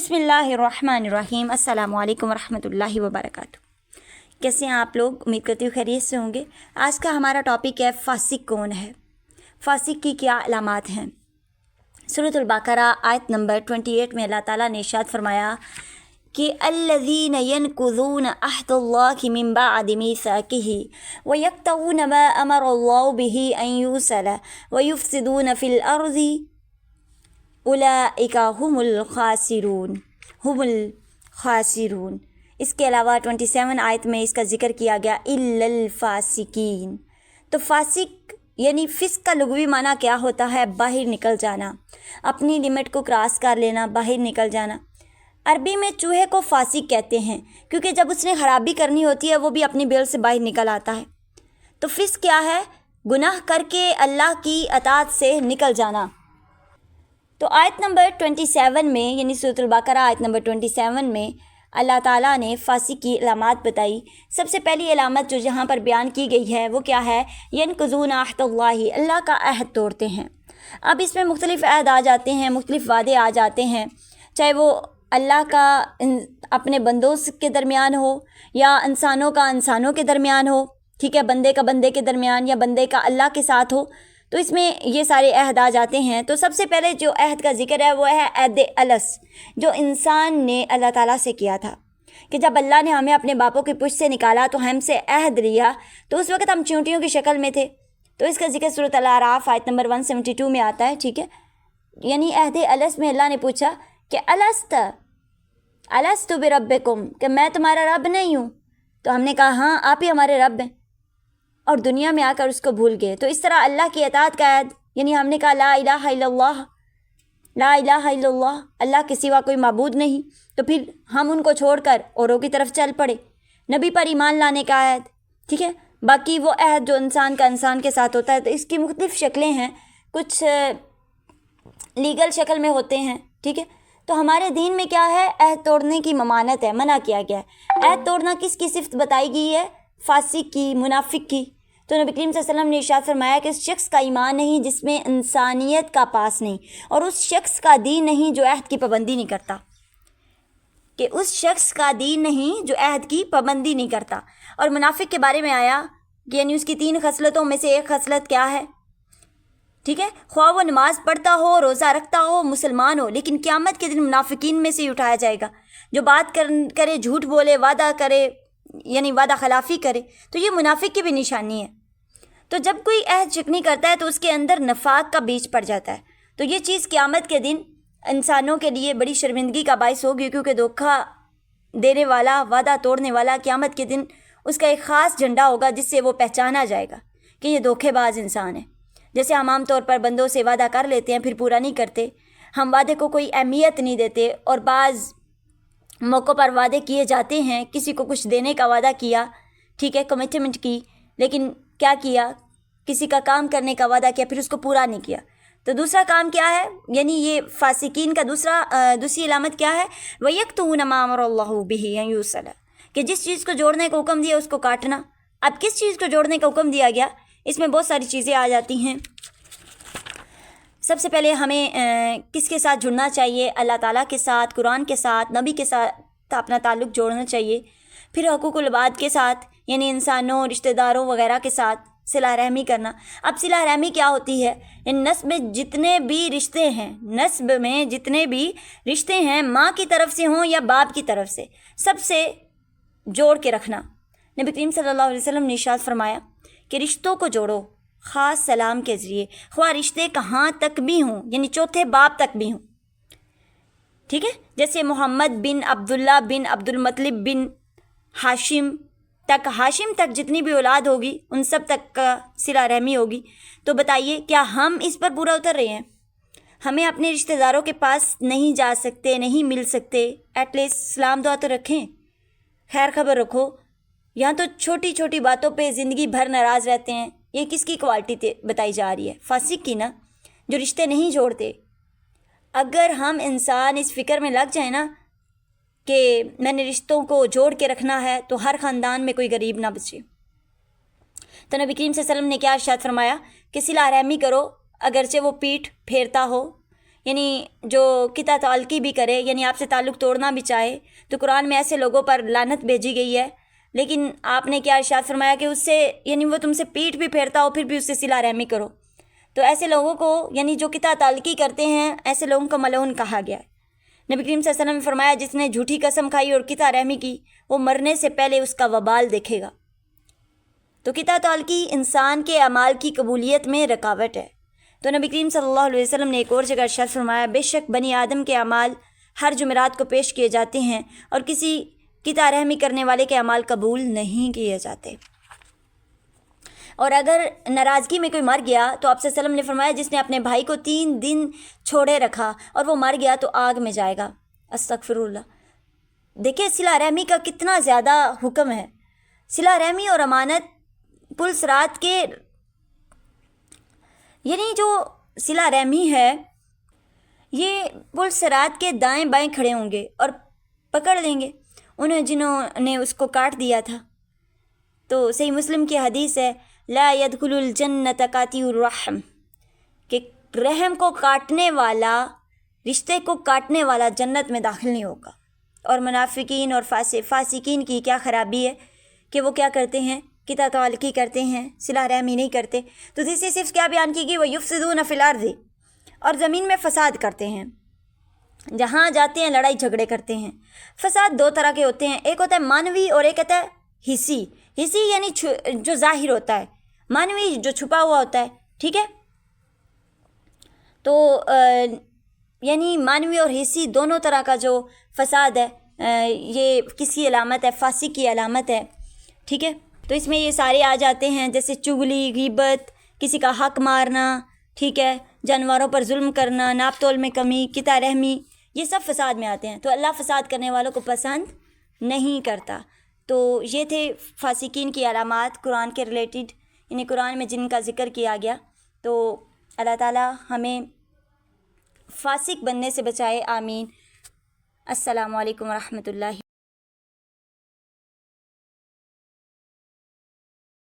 बिस्मिल्लाहिर्रहमानिर्रहीम। अस्सलामु अलैकुम वरहमतुल्लाहि वबरकातुहू। कैसे हैं आप लोग? उम्मीद करती हूँ खैरियत से होंगे। आज का हमारा टॉपिक है फासिक कौन है, फासिक की क्या अलामात हैं। सूरतुल बकरा आयत नंबर 28 में अल्लाह ताला ने इरशाद फरमाया कि अल्लज़ीन यनकुज़ून अहदल्लाहि मिन बअदि मीसाकिही व यक़तऊन मा अमरल्लाहु बिही अन युसला व युफ़सिदून फ़िल अर्ज़ि उलाइका हुमुल खासिरून। इसके अलावा 27 आयत में इसका ज़िक्र किया गया इल्लल फासिकीन। तो फासिक यानी फिस्क का लुग़वी माना क्या होता है? बाहर निकल जाना, अपनी लिमिट को क्रॉस कर लेना, बाहर निकल जाना। अरबी में चूहे को फासिक कहते हैं क्योंकि जब उसने ख़राबी करनी होती है वो भी अपनी बेल से बाहर निकल आता है। तो फिस्क क्या है? गुनाह करके अल्लाह की अताअत से निकल जाना। तो आयत नंबर 27 में यानी सूरतुल बकरा आयत नंबर 27 में अल्लाह ताला ने फासिक की अलामात बताई। सबसे पहली अलामत जो यहाँ पर बयान की गई है वो क्या है? यनकुज़ून अहदल्लाहि, अल्लाह का अहद तोड़ते हैं। अब इसमें मुख्तलिफ़ अहद आ जाते हैं, मुख्तलिफ़ वादे आ जाते हैं, चाहे वो अल्लाह का अपने बंदों के दरमियान हो या इंसानों का इंसानों के दरमियान हो, ठीक है, बंदे का बंदे के दरमियान या बंदे का अल्लाह के साथ हो। तो इसमें ये सारे अहद आ जाते हैं। तो सबसे पहले जो अहद का ज़िक्र है वो है अहद अलस, जो इंसान ने अल्लाह ताला से किया था कि जब अल्लाह ने हमें अपने बापों की पुश्त से निकाला तो हमसे अहद लिया, तो उस वक़्त हम चींटियों की शक्ल में थे। तो इसका ज़िक्र सूरत अल-आराफ आयत नंबर 172 में आता है, ठीक है। यानी अहद अलस में अल्लाह ने पूछा कि अलस्तु बिरब्बिकुम, कि मैं तुम्हारा रब नहीं हूँ? तो हमने कहा हाँ, आप ही हमारे रब हैं, और दुनिया में आकर उसको भूल गए। तो इस तरह अल्लाह की अताअत का अहद, यानी हमने कहा ला इलाहा इल्लल्लाह, ला इलाहा इल्लल्लाह, अल्लाह के सिवा कोई माबूद नहीं। तो फिर हम उनको छोड़कर औरों की तरफ चल पड़े। नबी पर ईमान लाने का अहद, ठीक है। बाकी वो अहद जो इंसान का इंसान के साथ होता है, तो इसकी मुख्तलिफ़ शक्लें हैं, कुछ लीगल शक्ल में होते हैं, ठीक है। तो हमारे दीन में क्या है? अहद तोड़ने की ममानत है, मना किया गया है। अहद तोड़ना किसकी सिफ़त बताई गई है? फासिक की, मुनाफिक की। तो नबी करीम सल्लल्लाहु अलैहि वसल्लम ने इरशाद फरमाया कि उस शख्स का ईमान नहीं जिसमें इंसानियत का पास नहीं, और उस शख्स का दीन नहीं जो अहद की पाबंदी नहीं करता, कि उस शख्स का दीन नहीं जो अहद की पाबंदी नहीं करता। और मुनाफिक के बारे में आया कि यानी उसकी 3 खसलतों में से एक खसलत क्या है, ठीक है। ख्वाह वो नमाज़ पढ़ता हो, रोज़ा रखता हो, मुसलमान हो, लेकिन क़यामत के दिन मुनाफिकीन में से ही उठाया जाएगा, जो बात करे, झूठ बोले, वादा करे, यानी वादा खिलाफ़ी करे। तो ये मुनाफिक की भी निशानी है। तो जब कोई अहद शिकनी करता है तो उसके अंदर नफाक का बीज पड़ जाता है। तो ये चीज़ क़यामत के दिन इंसानों के लिए बड़ी शर्मिंदगी का बाइस होगी, क्योंकि धोखा देने वाला, वादा तोड़ने वाला, क़यामत के दिन उसका एक ख़ास झंडा होगा जिससे वो पहचाना जाएगा कि ये धोखेबाज इंसान है। जैसे हम आम तौर पर बंदों से वादा कर लेते हैं फिर पूरा नहीं करते, हम वादे को कोई अहमियत नहीं देते, और बाज़ मौक़ों पर वादे किए जाते हैं, किसी को कुछ देने का वादा किया, ठीक है, कमिटमेंट की, लेकिन क्या किया, किसी का काम करने का वादा किया, फिर उसको पूरा नहीं किया। तो दूसरा काम क्या है? यानी ये फासिकीन का दूसरी अलामत क्या है? वयक्तून मा अमरल्लाहु बिही अन युसला, कि जिस चीज़ को जोड़ने का हुक्म दिया उसको काटना। अब किस चीज़ को जोड़ने का हुक्म दिया गया? इसमें बहुत सारी चीज़ें आ जाती हैं। सबसे पहले हमें किसके साथ जुड़ना चाहिए? अल्लाह ताला के साथ, कुरान के साथ, नबी के साथ अपना ताल्लुक़ जोड़ना चाहिए। फिर हकूक़ुल इबाद के साथ, यानी इंसानों, रिश्तेदारों वग़ैरह के साथ सिला रहमी करना। अब सिला रहमी क्या होती है? नस्ब में जितने भी रिश्ते हैं, नस्ब में जितने भी रिश्ते हैं, माँ की तरफ से हों या बाप की तरफ से, सबसे जोड़ के रखना। नबी करीम सल्लल्लाहु अलैहि वसल्लम ने इरशाद फरमाया कि रिश्तों को जोड़ो ख़ास सलाम के ज़रिए, ख्वाह रिश्ते कहाँ तक भी हों, यानी चौथे बाप तक भी हों, ठीक है। जैसे मोहम्मद बिन अब्दुल्ला बिन अब्दुल मतलब बिन हाशिम तक जितनी भी औलाद होगी उन सब तक का सिला रहमी होगी। तो बताइए, क्या हम इस पर पूरा उतर रहे हैं? हमें अपने रिश्तेदारों के पास नहीं जा सकते, नहीं मिल सकते, एटलीस्ट सलाम दुआ तो रखें, खैर खबर रखो। यहाँ तो छोटी छोटी बातों पे ज़िंदगी भर नाराज़ रहते हैं। ये किसकी क्वालिटी बताई जा रही है? फासिक की ना, जो रिश्ते नहीं जोड़ते। अगर हम इंसान इस फ़िक्र में लग जाए ना कि मैंने रिश्तों को जोड़ के रखना है, तो हर ख़ानदान में कोई गरीब ना बचे। तो नबी करीम सल्लल्लाहु अलैहि वसल्लम ने क्या इरशाद फरमाया कि सिला रहमी करो, अगरचे वो पीठ फेरता हो یعنی جو قطع تعلقی بھی کرے، یعنی آپ سے تعلق توڑنا بھی چاہے، تو قرآن میں ایسے لوگوں پر لعنت بھیجی گئی ہے، لیکن آپ نے کیا ارشاد فرمایا کہ اس سے یعنی وہ تم سے پیٹھ بھی پھیرتا ہو پھر بھی اس سے صلہ رحمی کرو. تو ایسے لوگوں کو یعنی جو قطع تعلقی کرتے ہیں ایسے لوگوں کو ملعون کہا گیا ہے. نبی کریم صلی اللہ علیہ وسلم نے فرمایا جس نے جھوٹی قسم کھائی اور قطع رحمی کی وہ مرنے سے پہلے اس کا وبال دیکھے گا. تو قطع تعلقی انسان کے اعمال کی قبولیت میں رکاوٹ ہے. تو نبی کریم صلی اللہ علیہ وسلم نے ایک اور جگہ ارشاد فرمایا بے شک بنی آدم کے اعمال ہر جمعرات کو پیش کیے جاتے ہیں اور کسی قطع رحمی کرنے والے کے اعمال قبول نہیں کیے جاتے. اور اگر ناراضگی میں کوئی مر گیا تو آپ صلی اللہ علیہ وسلم نے فرمایا جس نے اپنے بھائی کو 3 دن چھوڑے رکھا اور وہ مر گیا تو آگ میں جائے گا. استغفر اللہ. دیکھیں صلہ رحمی کا کتنا زیادہ حکم ہے. صلہ رحمی اور امانت پل صراط کے یعنی جو صلہ رحمی ہے یہ پل صراط کے دائیں بائیں کھڑے ہوں گے اور پکڑ لیں گے انہیں جنہوں نے اس کو کاٹ دیا تھا. تو صحیح مسلم کی حدیث ہے لا يدخل الجنت قاطع الرحم کہ رحم کو کاٹنے والا، رشتے کو کاٹنے والا جنت میں داخل نہیں ہوگا. اور منافقین اور فاسقین کی کیا خرابی ہے کہ وہ کیا کرتے ہیں، قطع تعلقی کرتے ہیں، صلہ رحمی نہیں کرتے. تو تیسری صرف کیا بیان کی گئی وَيُفْسِدُونَ فِي الْأَرْضِ اور زمین میں فساد کرتے ہیں. جہاں جاتے ہیں لڑائی جھگڑے کرتے ہیں. فساد 2 طرح کے ہوتے ہیں، ایک ہوتا ہے مانوی اور ایک ہوتا ہے حصی. حصی یعنی جو ظاہر ہوتا ہے، مانوی جو چھپا ہوا ہوتا ہے. ٹھیک ہے، تو یعنی مانوی اور حصی دونوں طرح کا جو فساد ہے یہ کس کی علامت ہے؟ فاسق کی علامت ہے. ٹھیک ہے، تو اس میں یہ سارے آ جاتے ہیں جیسے چغلی، غیبت، کسی کا حق مارنا، ٹھیک ہے، جانوروں پر ظلم کرنا، ناپ تول میں کمی، قطع رحمی، یہ سب فساد میں آتے ہیں. تو اللہ فساد کرنے والوں کو پسند نہیں کرتا. تو یہ تھے فاسقین کی علامات قرآن کے ریلیٹڈ، یعنی قرآن میں جن کا ذکر کیا گیا. تو اللہ تعالی ہمیں فاسق بننے سے بچائے، آمین. السلام علیکم ورحمۃ اللہ.